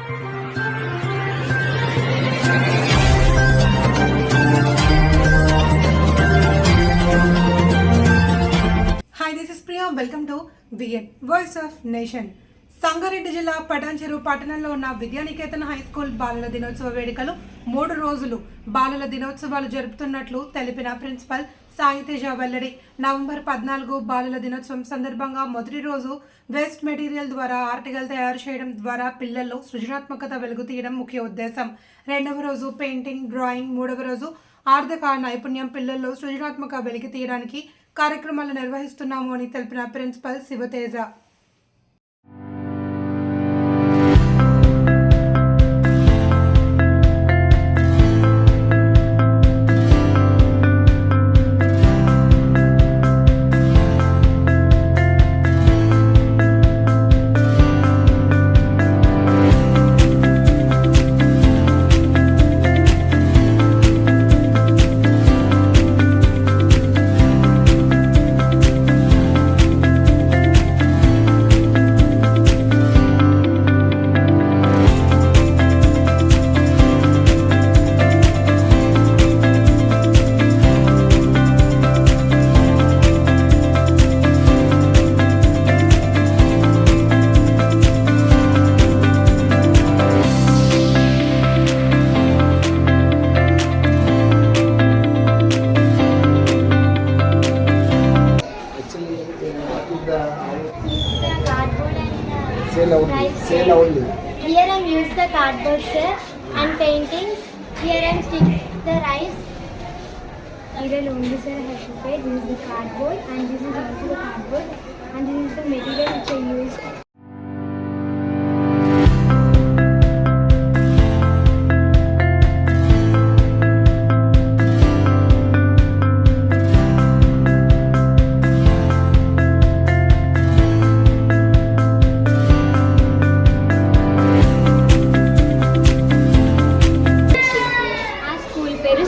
Hi, this is Priya. Welcome to VN Voice of Nation. Sangareddy జిల్లా పటాన్చెరు పట్టణంలో ఉన్న Vidyanikethan high school బాలల దినోత్సవ వేడుకలు 3 రోజులు బాలల దినోత్సవాలు జరుపుతున్నట్లు తెలిపిన ప్రిన్సిపల్ సాయితేజ వెల్లడి. నవంబర్ 14 బాలల దినోత్సవం సందర్భంగా మొదటి రోజు వేస్ట్ మెటీరియల్ ద్వారా ఆర్టికల్ తయారు చేయడం ద్వారా పిల్లల్లో సృజనాత్మకత వెలుగు తీయడం ముఖ్య ఉద్దేశం. రెండవ రోజు పెయింటింగ్, డ్రాయింగ్, మూడవ రోజు ఆర్థిక నైపుణ్యం పిల్లల్లో సృజనాత్మక వెలికి తీయడానికి కార్యక్రమాలు నిర్వహిస్తున్నాము అని తెలిపిన principal Shivateja. Say loudly. Here I use the cardboard set and painting. Here I stick the rice. Here only sir I have prepared. This is the cardboard and this is also the cardboard and this is the material which I used.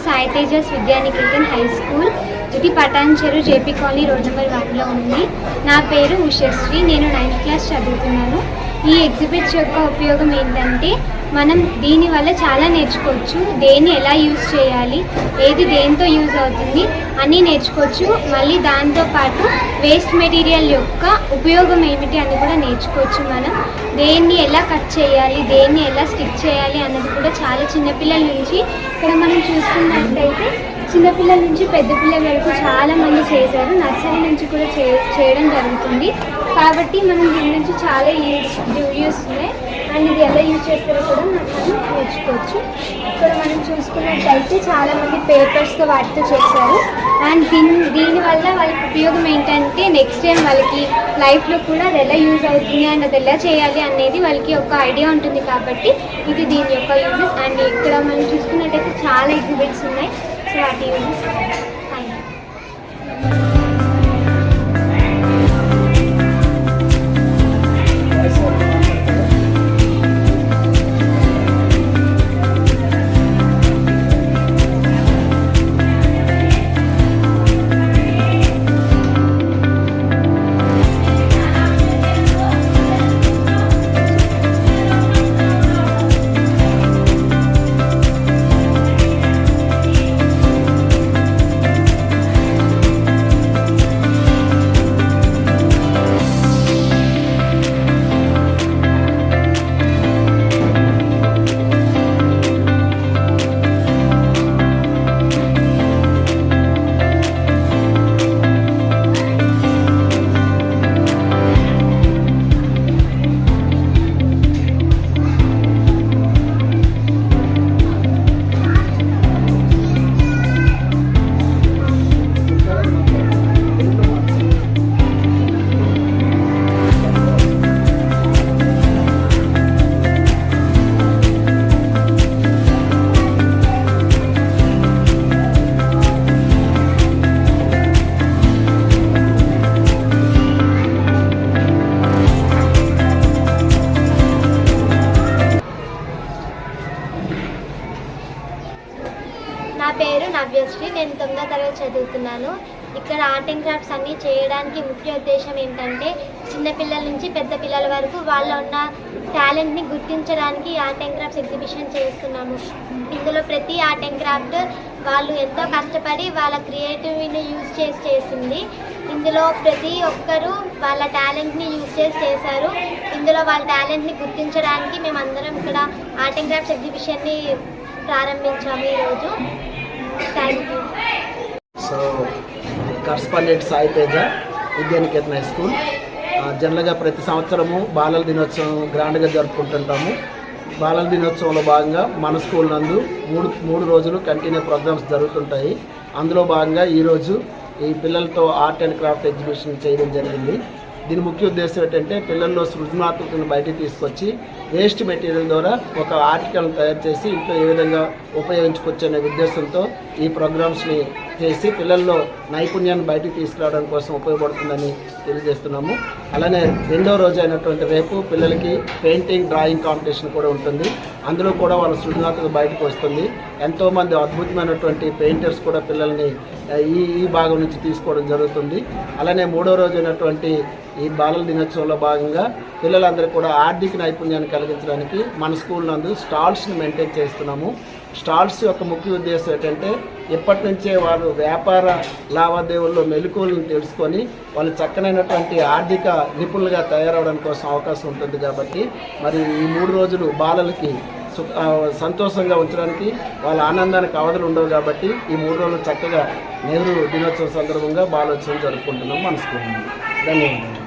Saitejas Vidyaniketan high school, ఇది Patancheru JP colony road number 1లో ఉంది. నా పేరు ఉషశ్రీ, నేను 9th class చదువుతున్నాను. ఈ exhibits యొక్క ఉపయోగం ఏంటంటే మనం దీనివల్ల చాలా నేర్చుకోవచ్చు. దేన్ని ఎలా యూజ్ చేయాలి, ఏది దేంతో యూజ్ అవుతుంది అని నేర్చుకోవచ్చు. మళ్ళీ దాంతోపాటు వేస్ట్ మెటీరియల్ యొక్క ఉపయోగం ఏమిటి అని కూడా నేర్చుకోవచ్చు. మనం దేన్ని ఎలా కట్ చేయాలి, దేన్ని ఎలా స్టిక్ చేయాలి అన్నది కూడా చాలా చిన్నపిల్లల నుంచి ఇక్కడ మనం చూసుకున్నట్టయితే చిన్నపిల్లల నుంచి పెద్ద పిల్లల వరకు చాలామంది చేశారు. నర్సరీ నుంచి కూడా చేయడం జరుగుతుంది. కాబట్టి మనం దీని నుంచి చాలా యూస్ ఉన్నాయి అండ్ ఇది ఎలా యూజ్ చేస్తారో కూడా మనం నేర్చుకోవచ్చు. ఇక్కడ మనం చూసుకున్నట్టయితే చాలామంది పేపర్స్తో వాటితో చేశారు అండ్ దీనివల్ల వాళ్ళకి ఉపయోగం ఏంటంటే నెక్స్ట్ టైం వాళ్ళకి లైఫ్లో కూడా అది ఎలా యూజ్ అవుతుంది అండ్ అది ఎలా చేయాలి అనేది వాళ్ళకి ఒక ఐడియా ఉంటుంది. కాబట్టి ఇది దీని యొక్క యూజెస్. అండ్ ఇక్కడ మనం చూసుకున్నట్టయితే చాలా ఎగ్జిబిట్స్ ఉన్నాయి. సో వాటి యూజెస్. నా పేరు నవ్యశ్రీ, నేను 9వ తరగతి చదువుతున్నాను. ఇక్కడ ఆర్ట్ అండ్ క్రాఫ్ట్స్ అన్నీ చేయడానికి ముఖ్య ఉద్దేశం ఏంటంటే చిన్నపిల్లల నుంచి పెద్ద పిల్లల వరకు వాళ్ళ ఉన్న టాలెంట్ని గుర్తించడానికి ఆర్ట్ అండ్ క్రాఫ్ట్స్ ఎగ్జిబిషన్ చేస్తున్నాము. ఇందులో ప్రతి ఆర్ట్ అండ్ క్రాఫ్ట్ వాళ్ళు ఎంతో కష్టపడి వాళ్ళ క్రియేటివిటీని యూజ్ చేసింది. ఇందులో ప్రతి ఒక్కరూ వాళ్ళ టాలెంట్ని యూజ్ చేశారు. ఇందులో వాళ్ళ టాలెంట్ని గుర్తించడానికి మేమందరం ఇక్కడ ఆర్ట్ అండ్ క్రాఫ్ట్స్ ఎగ్జిబిషన్ని ప్రారంభించాము ఈరోజు. Thank you. So correspondent Sai Teja, Vidyaniketan high school. జనరల్గా ప్రతి సంవత్సరము బాలల దినోత్సవం గ్రాండ్గా జరుపుకుంటుంటాము. బాలల దినోత్సవంలో భాగంగా మన స్కూల్ నందు మూడు రోజులు కంటిన్యూ ప్రోగ్రామ్స్ జరుగుతుంటాయి. అందులో భాగంగా ఈరోజు ఈ పిల్లలతో ఆర్ట్ అండ్ క్రాఫ్ట్ ఎగ్జిబిషన్ చేయడం జరిగింది. దీని ముఖ్య ఉద్దేశం ఏంటంటే పిల్లల్లో సృజనాత్మకతను బయటికి తీసుకొచ్చి వేస్ట్ మెటీరియల్ ద్వారా ఒక ఆర్టికల్ని తయారు చేసి ఇంట్లో ఏ విధంగా ఉపయోగించుకోవచ్చు అనే ఉద్దేశంతో ఈ ప్రోగ్రామ్స్ని చేసి పిల్లల్లో నైపుణ్యాన్ని బయటికి తీసుకురావడం కోసం ఉపయోగపడుతుందని తెలియజేస్తున్నాము. అలానే రెండో రోజు అయినటువంటి రేపు పిల్లలకి పెయింటింగ్, డ్రాయింగ్ కాంపిటీషన్ కూడా ఉంటుంది. అందులో కూడా వాళ్ళ సృజనాత్మకత బయటకు వస్తుంది. ఎంతోమంది అద్భుతమైనటువంటి పెయింటర్స్ కూడా పిల్లల్ని ఈ భాగం నుంచి తీసుకోవడం జరుగుతుంది. అలానే మూడో రోజు అయినటువంటి ఈ బాలల దినోత్సవంలో భాగంగా పిల్లలందరూ కూడా ఆర్థిక నైపుణ్యాన్ని కలిగించడానికి మన స్కూల్ నందు స్టాల్స్ని మెయింటైన్ చేస్తున్నాము. స్టాల్స్ యొక్క ముఖ్య ఉద్దేశం ఏంటంటే ఇప్పటి నుంచే వారు వ్యాపార లావాదేవీల్లో మెలకువలను తెలుసుకొని వాళ్ళు చక్కనైనటువంటి ఆర్థిక నిపుణులుగా తయారవడం కోసం అవకాశం ఉంటుంది. కాబట్టి మరి ఈ 3 రోజులు బాలలకి సంతోషంగా ఉంచడానికి వాళ్ళ ఆనందానికి అవధులు ఉండవు. కాబట్టి ఈ 3 రోజులు చక్కగా నెహ్రూ దినోత్సవం సందర్భంగా బాలోత్సవం జరుపుకుంటున్నాం మన స్కూల్. ధన్యవాదాలు.